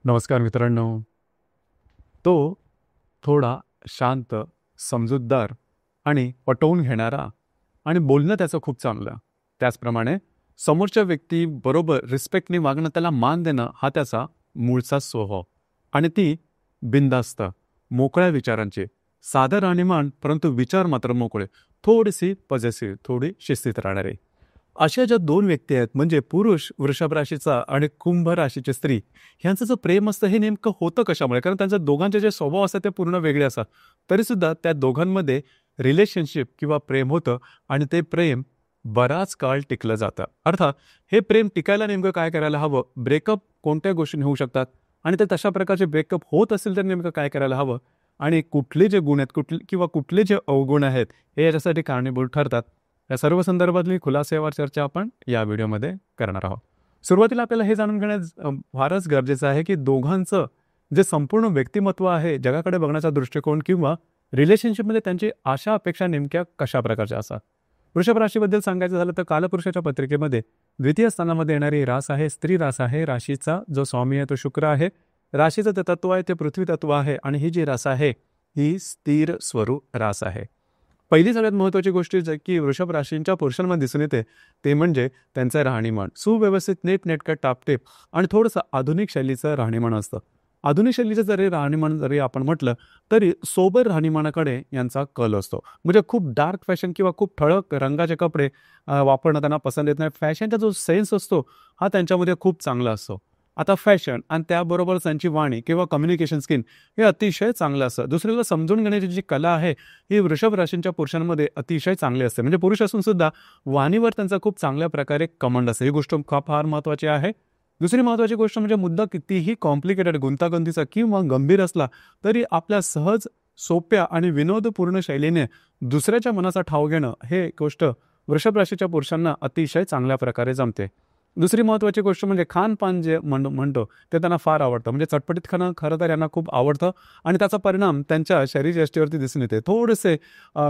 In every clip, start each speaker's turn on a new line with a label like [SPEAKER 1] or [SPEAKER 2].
[SPEAKER 1] नमस्कार मित्रांनो. तो थोडा शांत, समजूतदार आणि पटवून घेणारा आणि बोलणं त्याचं खूप चांगलं. त्याचप्रमाणे समोरच्या व्यक्तीबरोबर रिस्पेक्टने वागणं, त्याला मान देणं हा त्याचा मूळचा स्वभाव. आणि ती बिनधास्त, मोकळ्या विचारांची, साधं राहणीमान परंतु विचार मात्र मोकळे, थोडीशी पॉझेसिव्ह, थोडी शिस्तीत राहणारे. अशा ज्या दोन व्यक्ती आहेत म्हणजे पुरुष वृषभ राशीचा आणि कुंभ राशीची स्त्री, ह्यांचं जे प्रेम असतं हे नेमकं होतं कशामुळे? कारण त्यांच्या दोघांचे जे स्वभाव असतात ते पूर्ण वेगळे असतात. तरीसुद्धा त्या दोघांमध्ये रिलेशनशिप किंवा प्रेम होतं आणि ते प्रेम बराच काळ टिकलं जातं. अर्थात हे प्रेम टिकायला नेमकं काय करायला हवं? ब्रेकअप कोणत्या गोष्टींनी होऊ शकतात आणि ते तशा प्रकारचे ब्रेकअप होत असेल तर नेमकं काय करायला हवं? आणि कुठले जे गुण आहेत किंवा कुठले जे अवगुण आहेत हे याच्यासाठी कारणीभूत ठरतात, या सर्व संदर्भातली खुलासेवार चर्चा आपण या व्हिडिओमध्ये करणार आहोत. सुरुवातीला आपल्याला हे जाणून घेणं फारच गरजेचं आहे की दोघांचं जे संपूर्ण व्यक्तिमत्व आहे, जगाकडे बघण्याचा दृष्टिकोन किंवा रिलेशनशिपमध्ये त्यांची आशा अपेक्षा नेमक्या कशा प्रकारच्या असतात. वृषभ राशीबद्दल सांगायचं झालं तर कालपुरुषाच्या पत्रिकेमध्ये द्वितीय स्थानामध्ये येणारी रास आहे, स्त्री रास आहे. राशीचा जो स्वामी आहे तो शुक्र आहे. राशीचं ते तत्व आहे ते पृथ्वी तत्व आहे आणि ही जी रास आहे ही स्थिर स्वरूप रास आहे. पहिली सगळ्यात महत्त्वाची गोष्ट की वृषभ राशींच्या पुरुषांमध्ये दिसून येते ते म्हणजे त्यांचं राहणीमान. सुव्यवस्थित, नीटनेटकं, टापटीप आणि थोडंसं आधुनिक शैलीचं राहणीमान असतं. आधुनिक शैलीचं राहणीमान जरी आपण म्हटलं तरी सोबर राहणीमानाकडे यांचा कल असतो. म्हणजे खूप डार्क फॅशन किंवा खूप ठळक रंगाचे कपडे वापरणं त्यांना पसंत येत नाही. फॅशनचा जो सेन्स असतो हा त्यांच्यामध्ये खूप चांगला असतो. आता फॅशन आणि त्याबरोबर त्यांची वाणी किंवा कम्युनिकेशन स्किल हे अतिशय चांगलं असतं. दुसरीला समजून घेण्याची जी कला आहे ही वृषभ राशींच्या पुरुषांमध्ये अतिशय चांगली असते. म्हणजे पुरुष असून सुद्धा वाणीवर त्यांचा खूप चांगल्या प्रकारे कमांड असते. ही गोष्ट फार महत्त्वाची आहे. दुसरी महत्त्वाची गोष्ट म्हणजे मुद्दा कितीही कॉम्प्लिकेटेड, गुंतागुंतीचा किंवा गंभीर असला तरी आपल्या सहज, सोप्या आणि विनोदपूर्ण शैलीने दुसऱ्याच्या मनाचा ठाव घेणं हे गोष्ट वृषभ राशीच्या पुरुषांना अतिशय चांगल्या प्रकारे जमते. दुसरी महत्त्वाची गोष्ट म्हणजे खानपान जे म्हणतो ते त्यांना फार आवडतं. म्हणजे चटपटीत खाणं खरं तर यांना खूप आवडतं आणि त्याचा परिणाम त्यांच्या शरीरयष्टीवरती दिसून येते. थोडेसे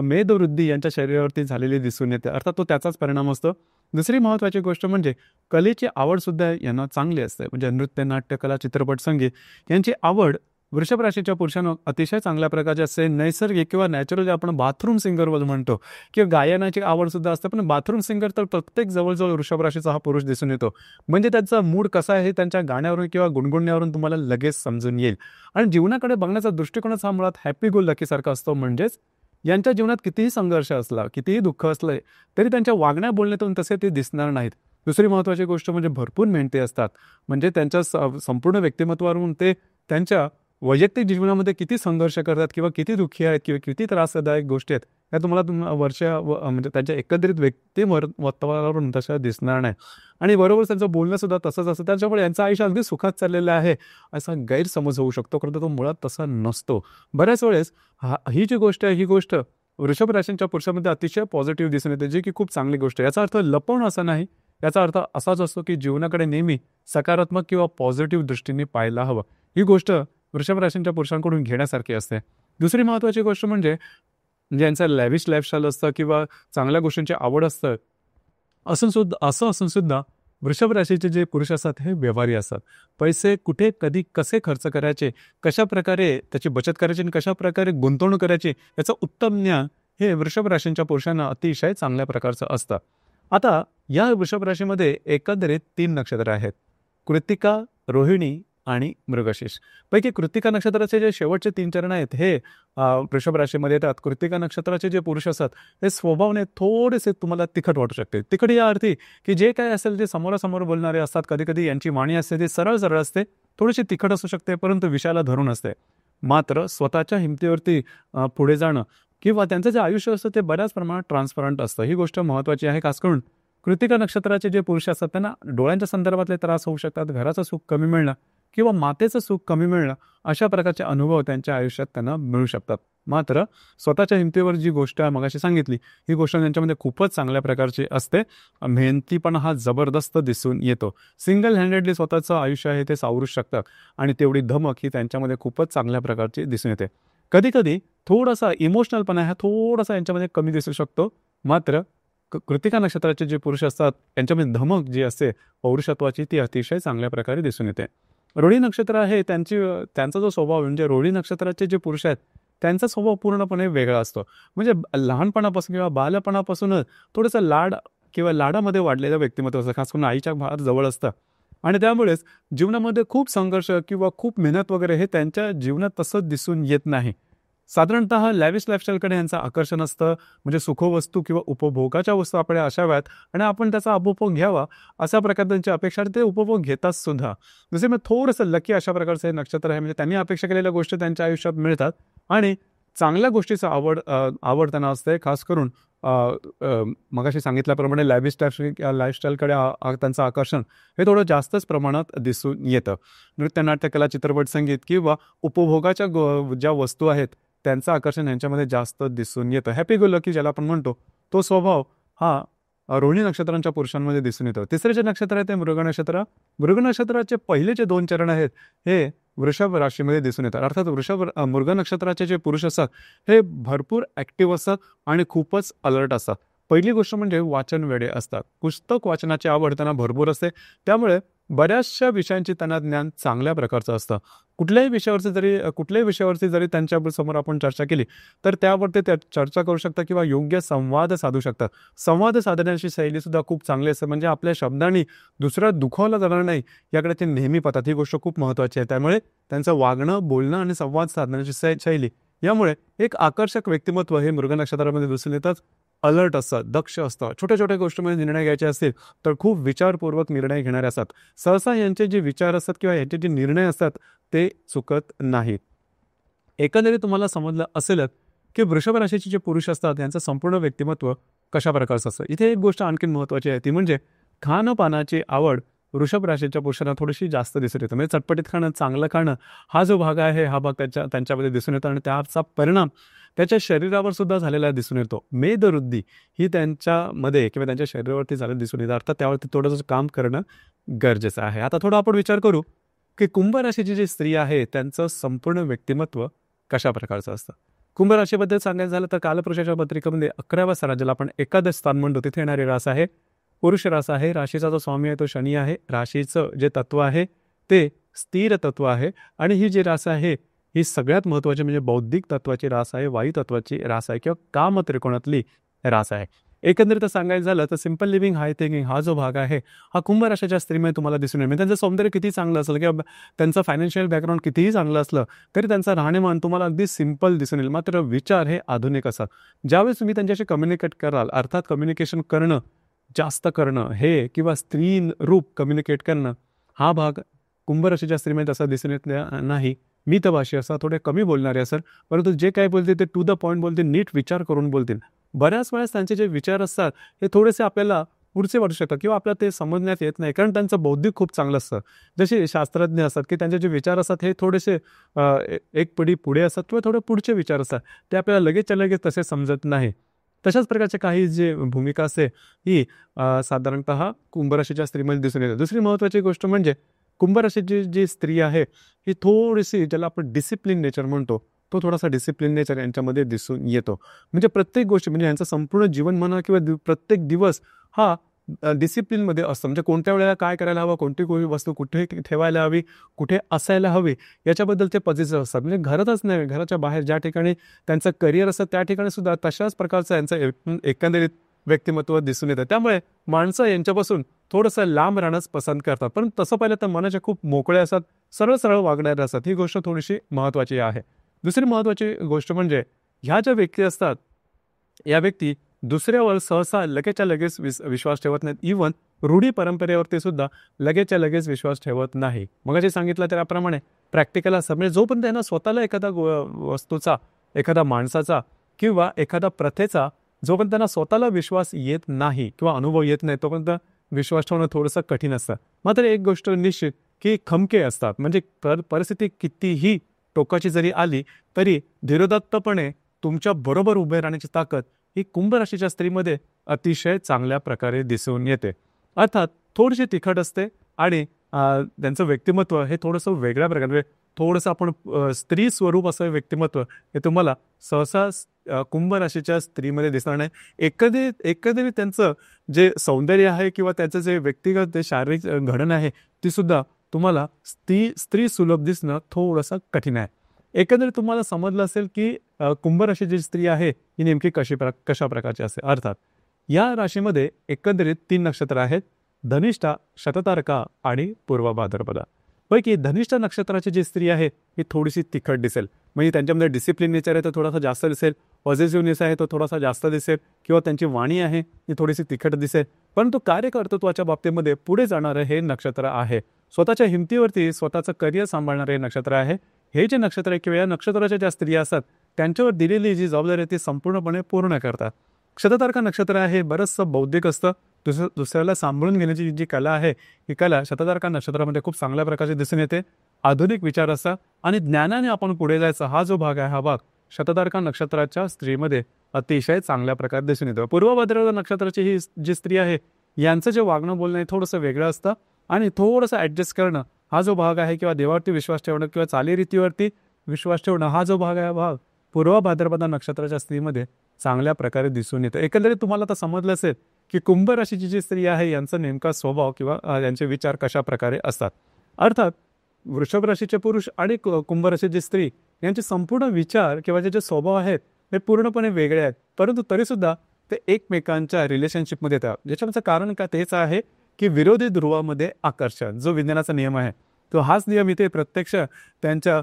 [SPEAKER 1] मेदवृद्धी यांच्या शरीरावरती झालेली दिसून येते. अर्थात तो त्याचाच परिणाम असतो. दुसरी महत्त्वाची गोष्ट म्हणजे कलेची आवडसुद्धा यांना चांगली असते. म्हणजे नृत्य, नाट्यकला, चित्रपट, संगीत यांची आवड वृषभ राशीच्या पुरुषांना अतिशय चांगल्या प्रकारचे असते. नैसर्गिक किंवा नॅचरल जे आपण बाथरूम सिंगर म्हणतो किंवा गायनाची आवडसुद्धा असते. पण बाथरूम सिंगर तर प्रत्येक जवळजवळ वृषभ राशीचा हा पुरुष दिसून येतो. म्हणजे त्यांचा मूड कसा आहे हे त्यांच्या गाण्यावरून किंवा गुणगुणण्यावरून तुम्हाला लगेच समजून येईल. आणि जीवनाकडे बघण्याचा दृष्टिकोनच हा मुळात हॅपी गो लकी सारखा असतो. म्हणजेच यांच्या जीवनात कितीही संघर्ष असला, कितीही दुःख असलं तरी त्यांच्या वागण्या बोलण्यातून तसे ते दिसणार नाहीत. दुसरी महत्त्वाची गोष्ट म्हणजे भरपूर मेहनती असतात. म्हणजे त्यांच्या संपूर्ण व्यक्तिमत्वावरून ते त्यांच्या वैयक्तिक जीवनामध्ये किती संघर्ष करतात किंवा किती दुःखी आहेत किंवा किती त्रासदायक गोष्टी आहेत त्या तुम्हाला म्हणजे त्यांच्या एकत्रित व्यक्तिमत्वावरून तशा दिसणार नाही. आणि बरोबर त्यांचं बोलणं सुद्धा तसंच असतं. त्याच्यामुळे यांचं आयुष्य अगदी सुखात चाललेलं आहे असा गैरसमज होऊ शकतो. खरं तर तो मुळात तसा नसतो. बऱ्याच वेळेस ही जी गोष्ट आहे ही गोष्ट वृषभ राशींच्या पुरुषामध्ये अतिशय पॉझिटिव्ह दिसून येते, जी की खूप चांगली गोष्ट आहे. याचा अर्थ लपवणं असा नाही. याचा अर्थ असाच असतो की जीवनाकडे नेहमी सकारात्मक किंवा पॉझिटिव्ह दृष्टीने पाहायला हवं. ही गोष्ट वृषभ राशींच्या पुरुषांकडून घेण्यासारखी असते. दुसरी महत्त्वाची गोष्ट म्हणजे ज्यांचं लॅविश लाईफस्टाईल असतं किंवा चांगल्या गोष्टींची आवड असतं असं असून सुद्धा वृषभ राशीचे जे पुरुष असतात हे व्यवहारी असतात. पैसे कुठे, कधी, कसे खर्च करायचे, कशा प्रकारे त्याची बचत करायची आणि कशा प्रकारे गुंतवणूक करायची याचं उत्तम ज्ञान हे वृषभ राशींच्या पुरुषांना अतिशय चांगल्या प्रकारचं असतं. आता या वृषभ राशीमध्ये एकंदरीत 3 नक्षत्र आहेत: कृत्तिका, रोहिणी आणि मृगशीर्ष. पैकी कृत्तिका नक्षत्राचे जे शेवटचे 3 चरण आहेत हे वृषभ राशीमध्ये येतात. कृत्तिका नक्षत्राचे जे पुरुष असतात ते स्वभावाने थोडेसे तुम्हाला तिखट वाटू शकते. तिखट या अर्थी की जे काय असेल ते समोरासमोर बोलणारे असतात. कधी कधी यांची वाणी असते ती सरळ सरळ असते, थोडीशी तिखट असू शकते परंतु विषयाला धरून असते. मात्र स्वतःच्या हिमतीवरती पुढे जाणं किंवा त्यांचं जे आयुष्य असतं ते बऱ्याच प्रमाणात ट्रान्सपरंट असतं. ही गोष्ट महत्त्वाची आहे. खास करून कृत्तिका नक्षत्राचे जे पुरुष असतात त्यांना डोळ्यांच्या संदर्भातले त्रास होऊ शकतात, घराचं सुख कमी मिळणं किंवा मातेचं सुख कमी मिळणं अशा प्रकारचे अनुभव त्यांच्या आयुष्यात त्यांना मिळू शकतात. मात्र स्वतःच्या हिमतीवर जी गोष्ट मगाशी सांगितली ही गोष्ट त्यांच्यामध्ये खूपच चांगल्या प्रकारची असते. मेहनतीपणा हा जबरदस्त दिसून येतो. सिंगल हँडेडली स्वतःचं आयुष्य आहे ते सावरू शकतात आणि तेवढी धमक ही त्यांच्यामध्ये खूपच चांगल्या प्रकारची दिसून येते. कधी कधी थोडासा इमोशनलपणा हा थोडासा यांच्यामध्ये कमी दिसू शकतो. मात्र कृत्तिका नक्षत्राचे जे पुरुष असतात यांच्यामध्ये धमक जी असते पौरुषत्वाची ती अतिशय चांगल्या प्रकारे दिसून येते. रोहिणी नक्षत्र आहे त्यांचा जो स्वभाव म्हणजे रोहिणी नक्षत्राचे जे पुरुष आहेत त्यांचा स्वभाव पूर्णपणे वेगळा असतो. म्हणजे लहानपणापासून किंवा बालपणापासूनच थोडंसं लाड किंवा लाडामध्ये वाढलेलं व्यक्तिमत्व असतं, खास करून आईच्या फार जवळ असतं. आणि त्यामुळेच जीवनामध्ये खूप संघर्ष किंवा खूप मेहनत वगैरे हे त्यांच्या जीवनात तसं दिसून येत नाही. साधारणतः लॅविश लाईफस्टाईलकडे यांचं आकर्षण असतं. म्हणजे सुखवस्तू किंवा उपभोगाच्या वस्तू आपल्या असाव्यात आणि आपण त्याचा उपभोग घ्यावा अशा प्रकारे त्यांची अपेक्षा आणि ते उपभोग घेतात सुद्धा. जसे मग थोडंसं लकी अशा प्रकारचं हे नक्षत्र आहे. म्हणजे त्यांनी अपेक्षा केलेल्या गोष्टी त्यांच्या आयुष्यात मिळतात आणि चांगल्या गोष्टीचं आवड त्यांना असते. खास करून मगाशी सांगितल्याप्रमाणे लॅविश लाईफस्टाईलकडे त्यांचं आकर्षण हे थोडं जास्तच प्रमाणात दिसून येतं. नृत्य, नाट्यकला, चित्रपट, संगीत किंवा उपभोगाच्या ज्या वस्तू आहेत त्यांचं आकर्षण यांच्यामध्ये जास्त दिसून येतं. हॅपी गो लकी ज्याला आपण म्हणतो तो स्वभाव हा रोहिणी नक्षत्रांच्या पुरुषांमध्ये दिसून येतो. तिसरे जे नक्षत्र आहे ते मृग नक्षत्र. मृग नक्षत्राचे पहिले जे 2 चरण आहेत हे वृषभ राशीमध्ये दिसून येतात. अर्थात मृग नक्षत्राचे जे पुरुष असतात हे भरपूर ॲक्टिव्ह असतात आणि खूपच अलर्ट असतात. पहिली गोष्ट म्हणजे वाचन वेडे असतात. पुस्तक वाचनाची आवड त्यांना भरपूर असते. त्यामुळे बऱ्याचशा विषयांची त्यांना ज्ञान चांगल्या प्रकारचं असतं. कुठल्याही विषयावरती जरी त्यांच्यासमोर आपण चर्चा केली तर त्यावरती त्या चर्चा करू शकतात किंवा योग्य संवाद साधू शकतात. संवाद साधण्याची शैलीसुद्धा खूप चांगली असते. म्हणजे आपल्या शब्दांनी दुसऱ्या दुखावला जाणार नाही याकडे ते नेहमी पाहतात. ही गोष्ट खूप महत्त्वाची आहे. त्यामुळे त्यांचं वागणं, बोलणं आणि संवाद साधण्याची शैली यामुळे एक आकर्षक व्यक्तिमत्व हे मृग नक्षत्रामध्ये दिसून येतात. अलर्ट असतात, दक्ष असतात. छोट्या छोट्या गोष्टीमध्ये निर्णय घ्यायचे असतील तर खूप विचारपूर्वक निर्णय घेणारे असतात. सहसा यांचे जे विचार असतात किंवा यांचे जे निर्णय असतात ते चुकत नाहीत. एकंदरीत तुम्हाला समजलं असेलच की वृषभ राशीचे जे पुरुष असतात यांचं संपूर्ण व्यक्तिमत्व कशा प्रकारचं असतं. इथे एक गोष्ट आणखीन महत्त्वाची आहे ती म्हणजे खाणं-पानाची आवड वृषभ राशीच्या पुरुषांना थोडीशी जास्त दिसून येते. म्हणजे चटपटीत खाणं, चांगलं खाणं हा जो भाग आहे हा भाग त्यांच्यामध्ये दिसून येतो आणि त्याचा परिणाम त्याच्या शरीरावर सुद्धा झालेला दिसून येतो. मेदवृद्धी ही त्यांच्यामध्ये किंवा त्यांच्या शरीरावरती झालेली दिसून येते. अर्थात त्यावरती थोडंसं काम करणं गरजेचं आहे. आता थोडं आपण विचार करू की कुंभ राशीची जी स्त्री आहे त्यांचं संपूर्ण व्यक्तिमत्व कशा प्रकारचं असतं. कुंभ राशीबद्दल सांगायचं झालं तर कालपुरुषाच्या पत्रिकेमध्ये 11व्या स्थानात ज्याला आपण एकादश स्थान म्हणतो तिथे येणारी रास आहे पुरुष रास आहे. राशीचा जो स्वामी आहे तो शनी आहे. राशीचं जे तत्व आहे ते स्थिर तत्व आहे आणि ही जी रास आहे ही सगळ्यात महत्त्वाची म्हणजे बौद्धिक तत्वाची रास आहे, वायू तत्वाची रास आहे किंवा काम त्रिकोणातली रास आहे. एकंदरीत सांगायचं झालं तर सिम्पल लिव्हिंग, हाय थिंकिंग हा जो भाग आहे हा कुंभ राशीच्या स्त्रीमध्ये तुम्हाला दिसून येईल. म्हणजे त्यांचं सौंदर्य किती चांगलं असलं किंवा त्यांचं फायनान्शियल बॅकग्राऊंड कितीही चांगलं असलं तरी त्यांचं राहणीमान तुम्हाला अगदी सिम्पल दिसून येईल. मात्र विचार हे आधुनिक असतात. ज्यावेळेस तुम्ही त्यांच्याशी कम्युनिकेट कराल, अर्थात कम्युनिकेशन करणं जास्त करणं हे किंवा स्त्री रूप कम्युनिकेट करणं हा भाग कुंभ राशीच्या स्त्रीमध्ये तसा दिसून येत नाही. मितभाषी असतात, थोडे कमी बोलणारे असतात, परंतु जे काय बोलतील ते टू द पॉईंट बोलतील, नीट विचार करून बोलतील. बऱ्याच वेळेस त्यांचे जे विचार असतात हे थोडेसे आपल्याला पुढचे वाटू शकतात किंवा आपल्याला ते समजण्यात येत नाही कारण त्यांचं बौद्धिक खूप चांगलं असतं. जसे शास्त्रज्ञ असतात की त्यांचे जे विचार असतात हे थोडेसे एक पिढी पुढे असतात किंवा थोडे पुढचे विचार असतात ते आपल्याला लगेचच्या लगेच तसे समजत नाही. तशाच प्रकारचे काही जे भूमिका असते ही साधारणतः कुंभ राशीच्या स्त्रीमध्ये दिसून येते. दुसरी महत्त्वाची गोष्ट म्हणजे कुंभ राशीची जी स्त्री आहे ही थोडीशी ज्याला आपण डिसिप्लिन नेचर म्हणतो तो थोडासा डिसिप्लिन नेचर यांच्यामध्ये दिसून येतो. म्हणजे प्रत्येक गोष्ट म्हणजे यांचं संपूर्ण जीवन म्हणा किंवा प्रत्येक दिवस हा डिसिप्लिनमध्ये असतं. म्हणजे कोणत्या वेळेला काय करायला हवं, कोणती वस्तू कुठे ठेवायला हवी, कुठे असायला हवी याच्याबद्दल ते पॉझिटिव्ह असतात. म्हणजे घरातच नाही, घराच्या बाहेर ज्या ठिकाणी त्यांचं करिअर असतं त्या ठिकाणी सुद्धा तशाच प्रकारचं यांचं एकंदरीत व्यक्तिमत्व दिसून येतं. त्यामुळे माणसं यांच्यापासून थोडंसं लांब राहणंच पसंत करतात. पण तसं पाहिलं तर मनाचे खूप मोकळे असतात, सरळ सरळ वागणारे असतात. ही गोष्ट थोडीशी महत्त्वाची आहे. दुसरी महत्त्वाची गोष्ट म्हणजे ह्या ज्या व्यक्ती असतात या व्यक्ती दुसऱ्यावर सहसा लगेचच्या लगेच विश्वास ठेवत नाहीत. इव्हन रूढी परंपरेवरती सुद्धा लगेचच्या लगेच विश्वास ठेवत नाही. मग जे सांगितलं त्याप्रमाणे प्रॅक्टिकल असतं. म्हणजे जोपर्यंत त्यांना स्वतःला एखादा वस्तूचा, एखादा माणसाचा किंवा एखादा प्रथेचा जोपर्यंत त्यांना स्वतःला विश्वास येत नाही किंवा अनुभव येत नाही तोपर्यंत विश्वास ठेवणं थोडंसं कठीण असतं. मात्र एक गोष्ट निश्चित की खमके असतात. म्हणजे परिस्थिती कितीही टोकाची जरी आली तरी धीरोदात्तपणे तुमच्या बरोबर उभे राहण्याची ताकद ही कुंभ राशीच्या स्त्रीमध्ये अतिशय चांगल्या प्रकारे दिसून येते. अर्थात थोडीशी तिखट असते आणि त्यांचं व्यक्तिमत्व हे थोडंसं वेगळ्या प्रकारे थोडंसं आपण स्त्री स्वरूप असं व्यक्तिमत्व हे तुम्हाला सहसा कुंभ राशीच्या स्त्रीमध्ये दिसणार नाही. एकंदरीत त्यांचं जे सौंदर्य आहे किंवा त्याचं जे व्यक्तिगत जे शारीरिक घडण आहे ती सुद्धा तुम्हाला स्त्री सुलभ दिसणं थोडंसं कठीण आहे. एकंदरीत तुम्हाला समजलं असेल की कुंभ राशीची स्त्री आहे ही नेमकी कशा प्रकारची असते. अर्थात या राशीमध्ये एकंदरीत 3 नक्षत्र आहेत: धनिष्ठा, शततारका आणि पूर्व भाद्रपदा. पैकी धनिष्ठा नक्षत्राची जी स्त्री आहे ही थोडीशी तिखट दिसेल, म्हणजे त्यांच्यामध्ये डिसिप्लिन नेचर आहे तो थोडासा जास्त दिसेल, पॉझिटिव्हनेस आहे तो थोडासा जास्त दिसेल, किंवा त्यांची वाणी आहे ही थोडीशी तिखट दिसेल. परंतु कार्यकर्तृत्वाच्या बाबतीमध्ये पुढे जाणारं हे नक्षत्र आहे. स्वतःच्या हिमतीवरती स्वतःचं करिअर सांभाळणारे हे नक्षत्र आहे. हे जे नक्षत्र आहे किंवा या नक्षत्राच्या ज्या स्त्रिया असतात त्यांच्यावर दिलेली जी जबाबदारी आहे ती संपूर्णपणे पूर्ण करतात. शततारका नक्षत्र आहे बरंचसं बौद्धिक असतं. दुसऱ्याला सांभाळून घेण्याची जी कला आहे ही कला शततारका नक्षत्रामध्ये खूप चांगल्या प्रकारची दिसून येते. आधुनिक विचार असतात आणि ज्ञानाने आपण पुढे जायचा हा जो भाग आहे हा भाग शततारका नक्षत्राच्या स्त्रीमध्ये अतिशय चांगल्या प्रकारे दिसून येतो. पूर्व भाद्रपद नक्षत्राची ही जी स्त्री आहे यांचं जे वागणं बोलणं आहे थोडंसं वेगळं असतं आणि थोडंसं ॲडजस्ट करणं हा जो भाग आहे, किंवा देवावरती विश्वास ठेवणं किंवा चालीरीतीवरती विश्वास ठेवणं हा जो भाग आहे हा भाग पूर्व भाद्रपद नक्षत्राच्या स्त्रीमध्ये चांगल्या प्रकारे दिसून येतं. एकंदरीत तुम्हाला आता समजलं असेल की कुंभ राशीची जी स्त्री आहे यांचा नेमका स्वभाव किंवा यांचे विचार कशा प्रकारे असतात. अर्थात वृषभ राशीचे पुरुष आणि कुंभ राशीची स्त्री यांचे संपूर्ण विचार किंवा जे स्वभाव आहेत हे पूर्णपणे वेगळे आहेत, परंतु तरीसुद्धा ते एकमेकांच्या रिलेशनशिपमध्ये येतात. ज्याच्याचं कारण का तेच आहे की विरोधी ध्रुवामध्ये आकर्षण जो विज्ञानाचा नियम आहे तो हाच नियम इथे प्रत्यक्ष त्यांच्या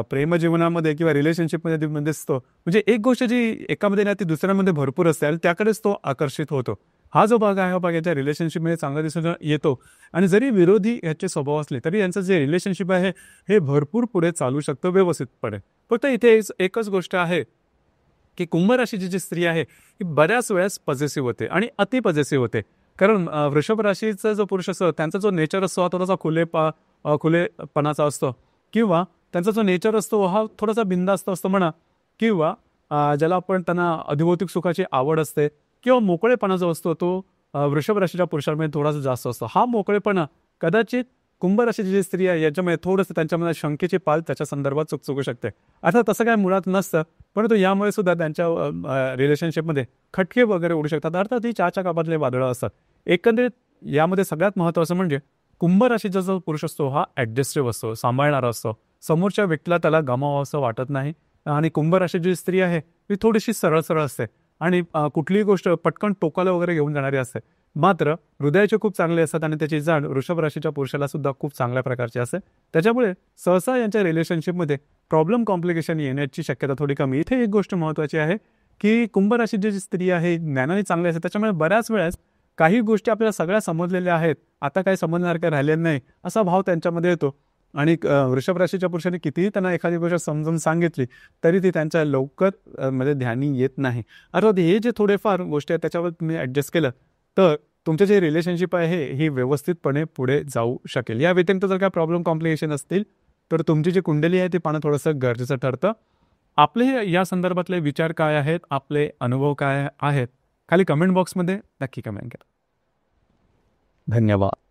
[SPEAKER 1] प्रेमजीवनामध्ये किंवा रिलेशनशिपमध्ये दिसतो. म्हणजे एक गोष्ट जी एकामध्ये नाही ती दुसऱ्यामध्ये भरपूर असते आणि त्याकडेच तो आकर्षित होतो. हा जो भाग आहे हा भाग याच्या रिलेशनशिपमध्ये चांगला दिसून येतो आणि जरी विरोधी याचे स्वभाव असले तरी यांचं जे रिलेशनशिप आहे हे भरपूर पुढे चालू शकतं व्यवस्थितपणे. फक्त इथे एकच गोष्ट आहे की कुंभ राशीची जी स्त्री आहे ही बऱ्याच वेळेस पॉझिटिव्ह होते आणि अति पॉझिटिव्ह होते. कारण वृषभ राशीचा जो पुरुष असतो त्यांचा जो नेचर असतो हा थोडासा खुलेपणाचा असतो, किंवा त्यांचा जो नेचर असतो हा थोडासा बिनधास्त असतो म्हणा, किंवा ज्याला आपण त्यांना अधिभौतिक सुखाची आवड असते किंवा मोकळेपणा जो असतो तो वृषभ राशीच्या पुरुषांमध्ये थोडासा जास्त असतो. हा मोकळेपणा कदाचित कुंभ राशीची जी स्त्री आहे याच्यामध्ये थोडंसं त्यांच्यामध्ये शंकेची पाल त्याच्या संदर्भात चुकचुकू शकते. अर्थात तसं काय मुळात नसतं, परंतु यामुळे सुद्धा त्यांच्या रिलेशनशिपमध्ये खटके वगैरे उडू शकतात. अर्थात ही चहाच्या कपातले वादळं असतात. एकंदरीत यामध्ये सगळ्यात महत्त्वाचं म्हणजे कुंभ राशीचा जो पुरुष असतो हा ॲडजस्टिव्ह असतो, सांभाळणारा असतो. समोरच्या व्यक्तीला त्याला गमावं असं वाटत नाही. आणि कुंभ राशीची जी स्त्री आहे ती थोडीशी सरळ असते आणि कुठलीही गोष्ट पटकन टोकाला वगैरे घेऊन जाणारी असते. मात्र हृदयाचे खूप चांगले असतात आणि त्याची जाण वृषभ राशीच्या पुरुषाला सुद्धा खूप चांगल्या प्रकारची असते. त्याच्यामुळे सहसा यांच्या रिलेशनशिपमध्ये प्रॉब्लेम कॉम्प्लिकेशन येण्याची शक्यता थोडी कमी. इथे एक गोष्ट महत्त्वाची आहे की कुंभ राशीची जी स्त्री आहे ज्ञानाने चांगली असते, त्याच्यामुळे बऱ्याच वेळेस काही गोष्टी आपल्याला सगळ्या समजलेल्या आहेत, आता काही समजणार काही राहिलेलं नाही असा भाव त्यांच्यामध्ये येतो. आणि वृषभ राशीच्या पुरुषांनी कितीही त्यांना एखादी गोष्ट समजून सांगितली तरी ती त्यांच्या लवकर मध्ये ध्यानी येत नाही. अर्थात हे जे थोडेफार गोष्टी आहेत त्याच्यावर तुम्ही ॲडजस्ट केलं तर तुमचे जे रिलेशनशिप आहे ही व्यवस्थितपणे पुढे जाऊ शकेल. या व्यतिरिक्त जर काय प्रॉब्लेम कॉम्प्लिकेशन असतील तर तुमची जी कुंडली आहे ती पाहणं थोडंसं गरजेचं ठरतं. आपले या संदर्भातले विचार काय आहेत, आपले अनुभव काय आहेत, खाली कमेंट बॉक्समध्ये नक्की कमेंट करा. धन्यवाद.